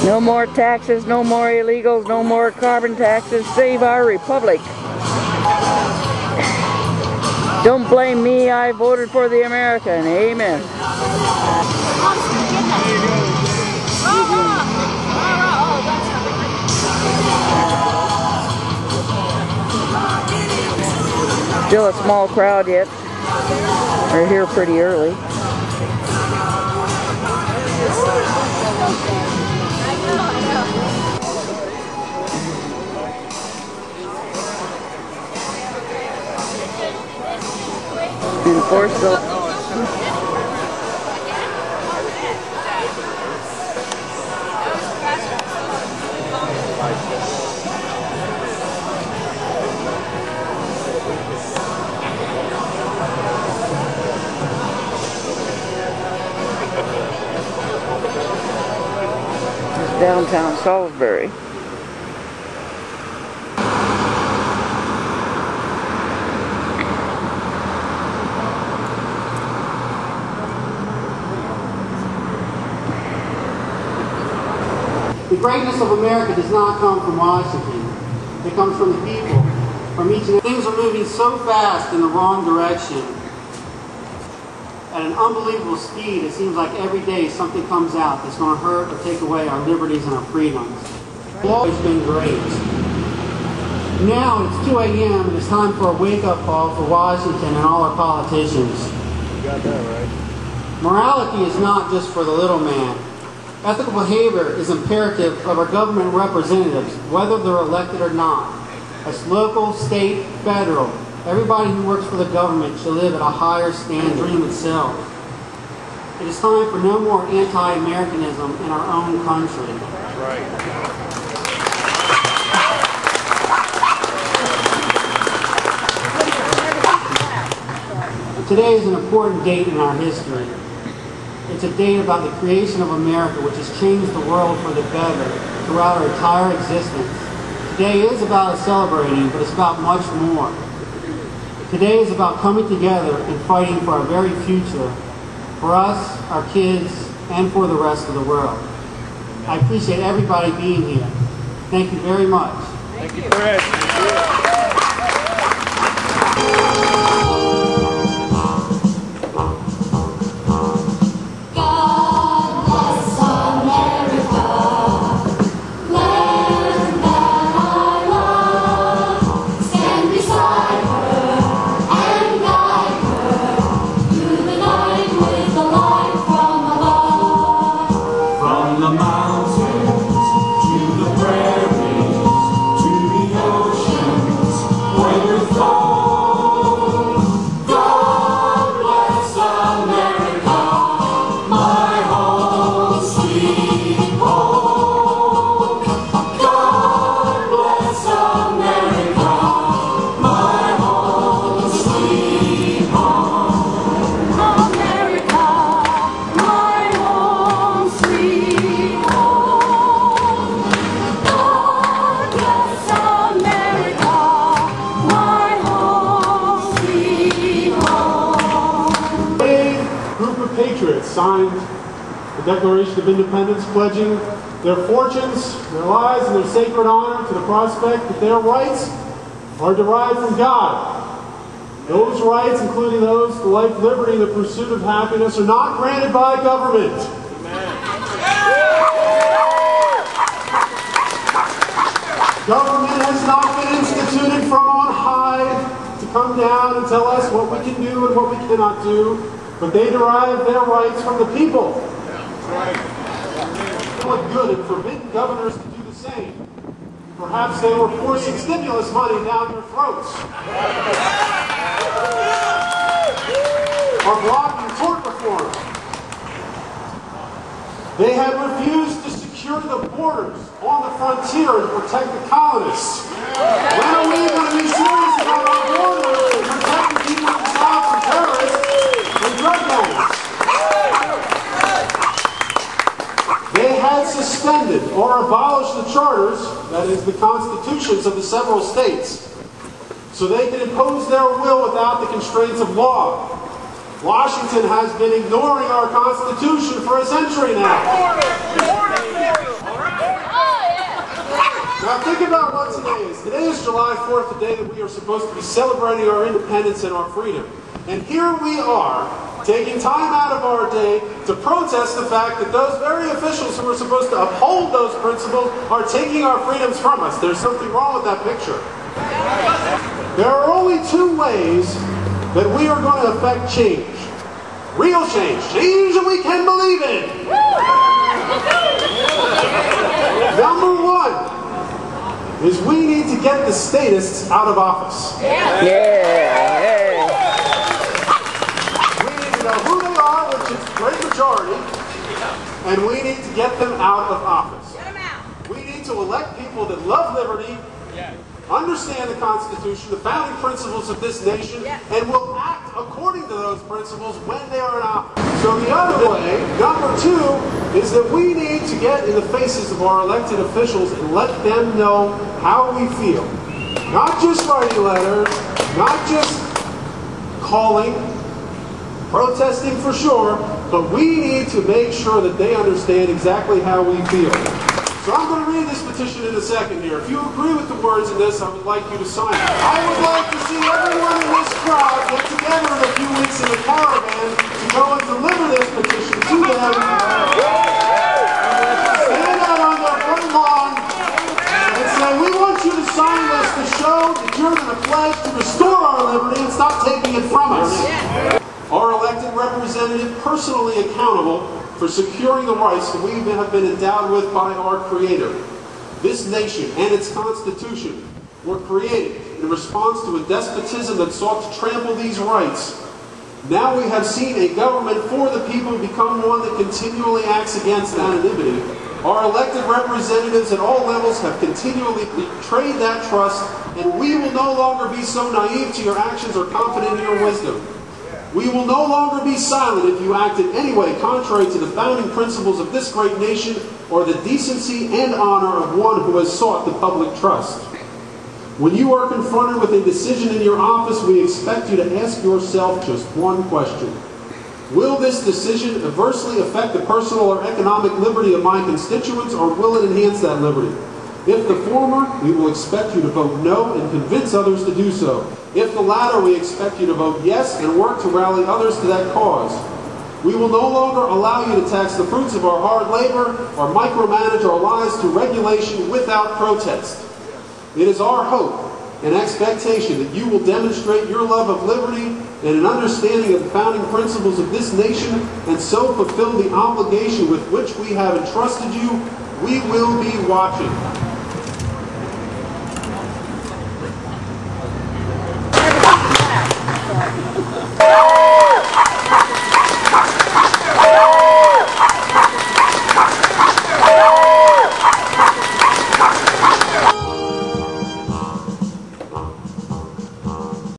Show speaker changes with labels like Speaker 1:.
Speaker 1: No more taxes, no more illegals, no more carbon taxes. Save our republic. Don't blame me, I voted for the American. Amen. Still a small crowd yet. We're here pretty early. And of course, downtown Salisbury.
Speaker 2: The greatness of America does not come from Washington. It comes from the people, from each and every. Things are moving so fast in the wrong direction. At an unbelievable speed, it seems like every day something comes out that's going to hurt or take away our liberties and our freedoms. It's always been great. Now it's 2 a.m. and it's time for a wake-up call for Washington and all our politicians.
Speaker 3: You got that right.
Speaker 2: Morality is not just for the little man. Ethical behavior is imperative of our government representatives, whether they're elected or not. As local, state, federal, everybody who works for the government should live at a higher standard. Dream itself. It is time for no more anti-Americanism in our own country.
Speaker 3: Right.
Speaker 2: Today is an important date in our history. It's a date about the creation of America, which has changed the world for the better throughout our entire existence. Today is about celebrating, but it's about much more. Today is about coming together and fighting for our very future, for us, our kids, and for the rest of the world. I appreciate everybody being here. Thank you very much.
Speaker 3: Thank you, Fred.
Speaker 4: Patriots signed the Declaration of Independence, pledging their fortunes, their lives, and their sacred honor to the prospect that their rights are derived from God. Those rights, including those to life, liberty, and the pursuit of happiness, are not granted by government. Government has not been instituted from on high to come down and tell us what we can do and what we cannot do. But they derive their rights from the people. They look good and forbidden governors to do the same. Perhaps they were forcing stimulus money down your throats. Or blocking tort reform. They had refused to secure the borders on the frontier to protect the colonists. When are we going to be serious about our borders and protecting people in the South from terrorists and drug gangs? They had suspended or abolished the charters, that is, the constitutions of the several states, so they could impose their will without the constraints of law. Washington has been ignoring our Constitution for a century now. think about what today is. Today is July 4th, the day that we are supposed to be celebrating our independence and our freedom. And here we are, taking time out of our day to protest the fact that those very officials who are supposed to uphold those principles are taking our freedoms from us. There's something wrong with that picture. There are only two ways that we are going to affect change. Real change. Change that we can believe in. Number one is we need to get the statists out of office. We need to know who they are, which is the great majority, and we need to get them out of office. We need to elect people that love liberty, understand the Constitution, the founding principles of this nation, and will act according to those principles when they are in office. So the other way, number two, is that we need to get in the faces of our elected officials and let them know how we feel. Not just writing letters, not just calling, protesting for sure, but we need to make sure that they understand exactly how we feel. So I'm going to read this petition in a second here. If you agree with the words in this, I would like you to sign it. I would like to see everyone in this crowd get together in a few weeks in a caravan to go and deliver this petition to them. Stand out on their front lawn and say, we want you to sign this to show that you're going to pledge to restore our liberty and stop taking it from us. Our elected representative personally accountable for securing the rights that we have been endowed with by our Creator. This nation and its Constitution were created in response to a despotism that sought to trample these rights. Now we have seen a government for the people become one that continually acts against anonymity. Our elected representatives at all levels have continually betrayed that trust, and we will no longer be so naive to your actions or confident in your wisdom. We will no longer be silent if you act in any way contrary to the founding principles of this great nation or the decency and honor of one who has sought the public trust. When you are confronted with a decision in your office, we expect you to ask yourself just one question. Will this decision adversely affect the personal or economic liberty of my constituents, or will it enhance that liberty? If the former, we will expect you to vote no and convince others to do so. If the latter, we expect you to vote yes and work to rally others to that cause. We will no longer allow you to tax the fruits of our hard labor or micromanage our lives through regulation without protest. It is our hope and expectation that you will demonstrate your love of liberty and an understanding of the founding principles of this nation, and so fulfill the obligation with which we have entrusted you. We will be watching.